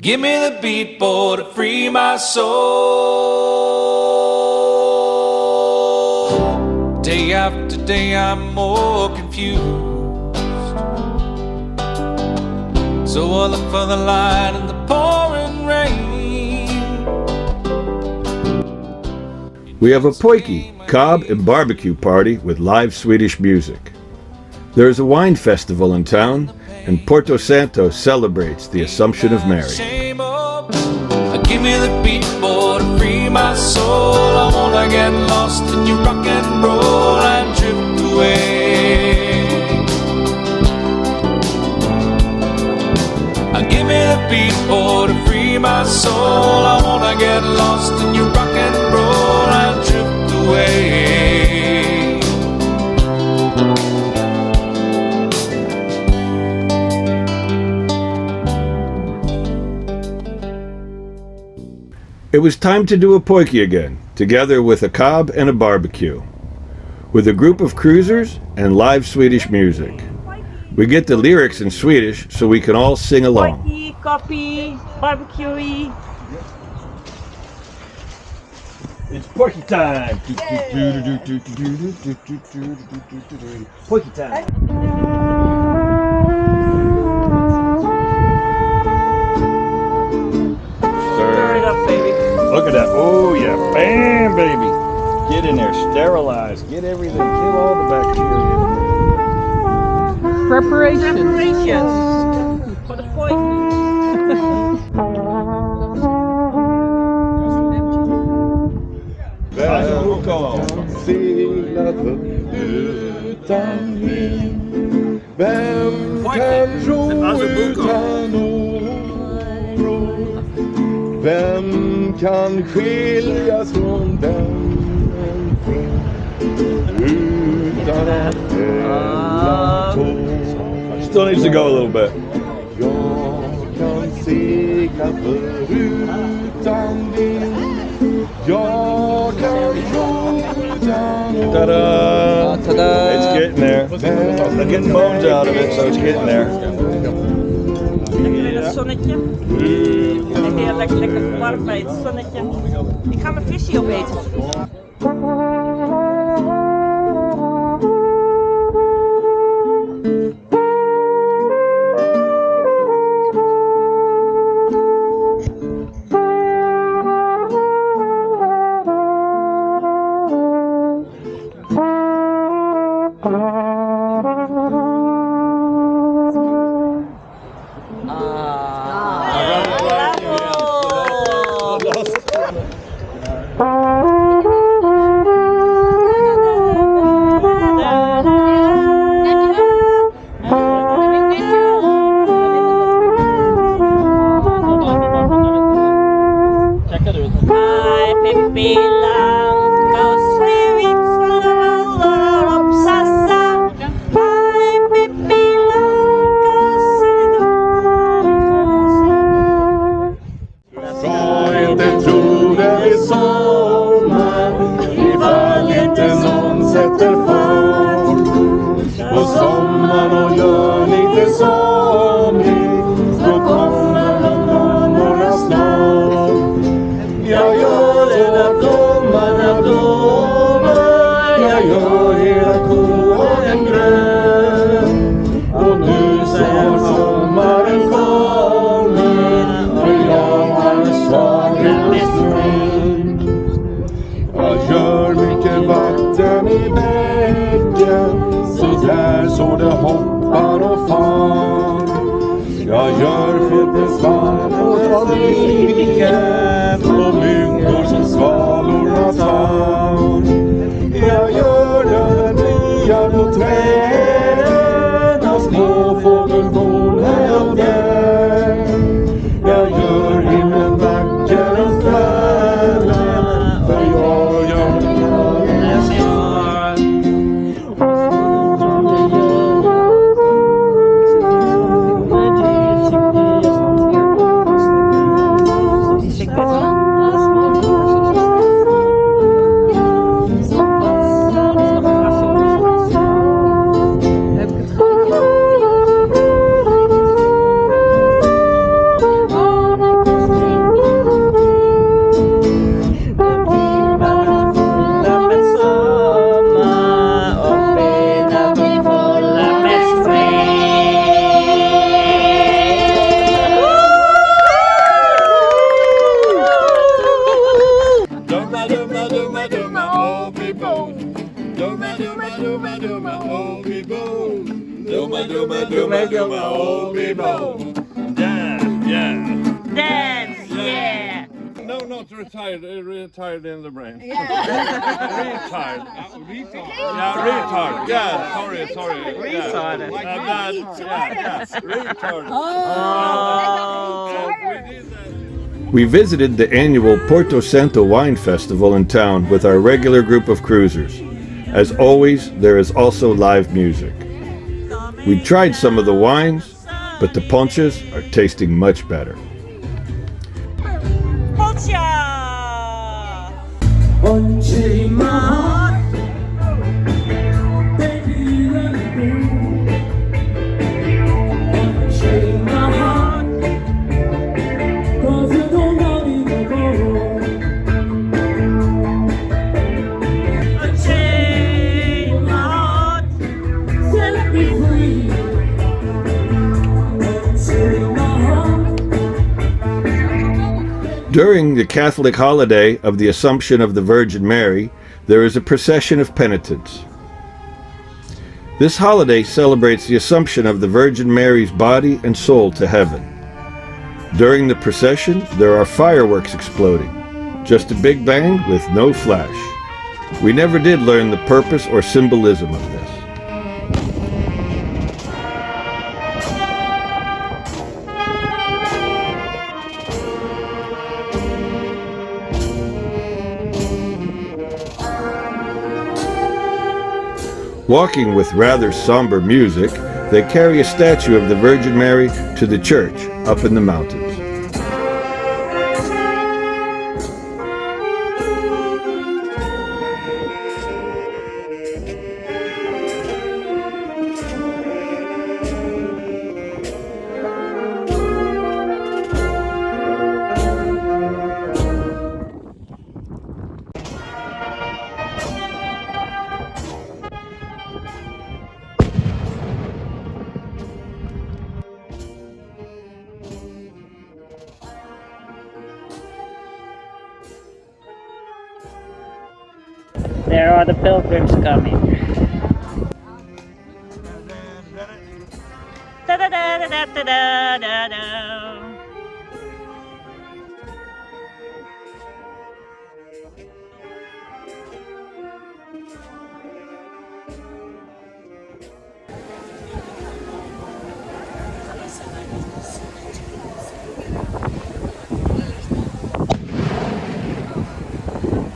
Give me the beat, boy, to free my soul. Day after day I'm more confused, so I look for the light in the pouring rain. We have a Poiky, Cobb and barbecue party with live Swedish music. There is a wine festival in town, and Porto Santo celebrates the Assumption of Mary. Give me the beat, boy, to free my soul. I wanna get lost in your rock and roll and drift away. Give me the beat, boy, to free my soul. I wanna get lost in your rock and roll and drift away. It was time to do a Poiky again, together with a Cobb and a barbecue, with a group of cruisers and live Swedish music. We get the lyrics in Swedish so we can all sing along. Poiky, copy, barbecue. It's Poiky time! Poiky time! Stir it up, baby. Look at that. Oh, yeah. Bam, baby. Get in there. Sterilize. Get everything. Kill all the bacteria. Preparations for the Poiky. Vem seglade utan vind? Vem kan ro utan oro? Vem kan skiljas från den en skinn utan att fälla tår? Still needs to go a little bit. Jag kan segla förutan vind. Jag kan ro utan oro. Ta-da! It's getting there. I'm getting bones out of it, so it's getting there. Lekker in het zonnetje. Lekker warm bij het zonnetje. Ik ga mijn visje opeten. På sommaren och gör lite som vi, så kommer blommorna snart. Jag gör det där blå. not retired in the brain. Retired. Yeah, retard. Yeah, sorry. Retarded. Retard. We visited the annual Porto Santo Wine Festival in town with our regular group of cruisers. As always, there is also live music. We tried some of the wines, but the ponchas are tasting much better. Poncha! During the Catholic holiday of the Assumption of the Virgin Mary, there is a procession of penitents. This holiday celebrates the Assumption of the Virgin Mary's body and soul to heaven. During the procession, there are fireworks exploding. Just a big bang with no flash. We never did learn the purpose or symbolism of this. Walking with rather somber music, they carry a statue of the Virgin Mary to the church up in the mountains. There are the pilgrims coming. Da da da da da da da da.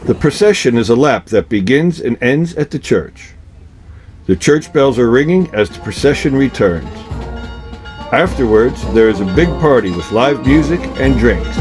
The procession is a lap that begins and ends at the church. The church bells are ringing as the procession returns. Afterwards, there is a big party with live music and drinks.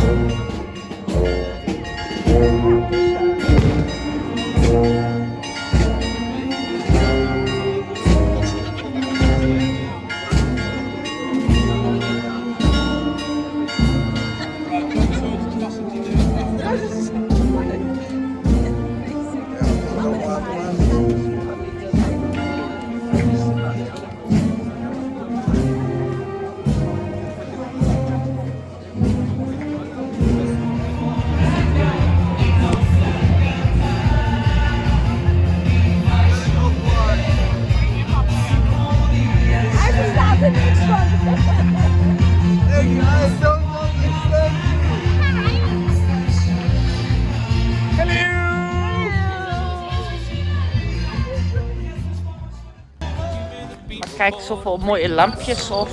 Kijk zoveel mooie lampjes of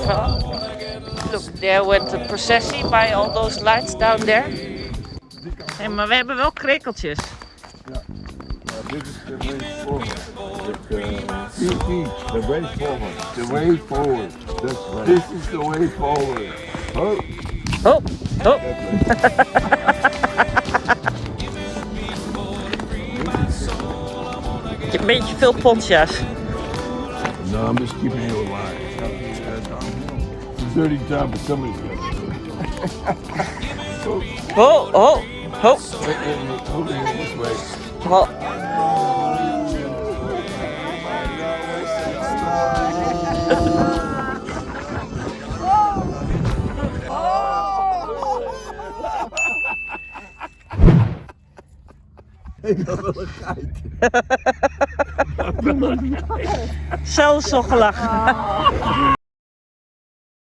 look, there went the procession by all those lights down there. Hey, maar we hebben wel krekeltjes. This is the way forward. The way forward. The way forward. That's right. This is the way forward. Oh. Oh, oh. Een beetje veel poncha's. No, I'm just keeping you alive. Dirty job, but somebody's got to do it. Oh, oh, oh. Wait, over here this way. Oh. Zo gelachen.